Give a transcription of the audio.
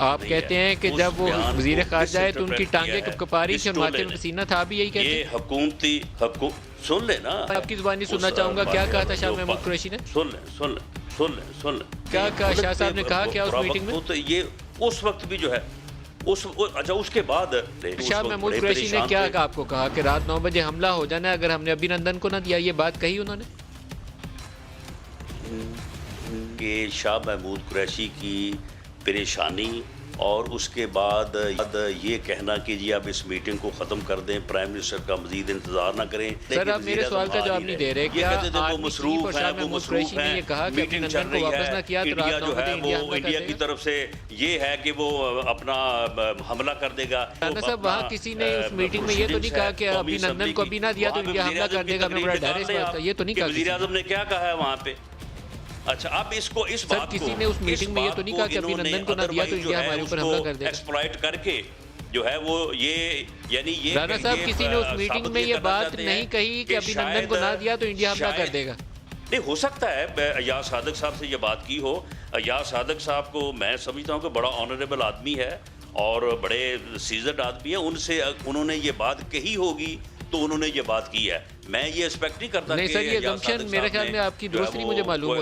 आप नहीं कहते है। हैं कि उस जब वो बयान वज़ीर को ख़ारिजा है तो उनकी misinterpret टांगें किया है, कपकपा रही थी और इस माथे में टोले पसीना था, भी यही कहते ये हैं? हुकूमती सुन ले ना। आपकी ज़ुबानी सुनना उस चाहूँगा, क्या कहा था शाह जो महमूद कुरैशी ने? सुन ले। क्या ये कहा, मुल्क शाह साहब पे ने कहा क्या उस बुरा मीटिंग में? वक्त हो तो ये उस वक्त भी जो है अच्छा उसके बाद शाह महमूद कुरैशी ने क्या आपको कहा कि रात 9 बजे हमला हो जाना है अगर हमने अभिनंदन को ना दिया, ये बात कही उन्होंने? कि शाह महमूद कुरैशी की परेशानी और उसके बाद ये कहना कि जी आप इस मीटिंग को ख़त्म कर दें, प्राइम मिनिस्टर का मज़ीद इंतज़ार ना करें। सर, आप मेरे सवाल का जवाब नहीं दे रहे। क्या वो मसरूफ है, वो मसरूफ है, ये कहा कि मीटिंग चल अभिनंदन को रही वापस ना किया है, तो रात इंडिया 9 जो बजे है इंडिया वो हमला कर इंडिया की देगा? तरफ से ये है कि वो अपना हमला कर देगा। राणा साहब, वहाँ किसी ने उस मीटिंग में ये तो नहीं कहा कि अभिनंदन को अभी ना दिया तो इंडिया हमला कर देगा? हमें बड़ा डर है इस बात का, ये तो नहीं कहा वज़ीर आज़म ने क्या कहा है वहाँ पे? अच्छा, अब इसको इस सर, बात किसी ने उस मीटिंग में ये तो नहीं कहा कि अभिनंदन को ना दिया तो इंडिया हमारे ऊपर हमला कर देगा? एक्सप्लॉइट करके जो है वो ये यानी ये राणा साहब, किसी ने उस मीटिंग में ये बात नहीं कही कि अभिनंदन को ना दिया तो इंडिया हमला कर देगा? नहीं, हो सकता है अयाज सादक साहब से ये बात की हो। अयाज सादक साहब को मैं समझता हूँ कि बड़ा ऑनरेबल आदमी है और बड़े सीजर्ड आदमी है, उनसे उन्होंने ये बात कही होगी तो उन्होंने ये बात की है। मैं ये एक्सपेक्ट नहीं करता नहीं कि सर, ये अयाज assumption सादक मेरे साहब ख्याल ने में आपकी जो है दुरुस्त नहीं वो मुझे मालूम होती।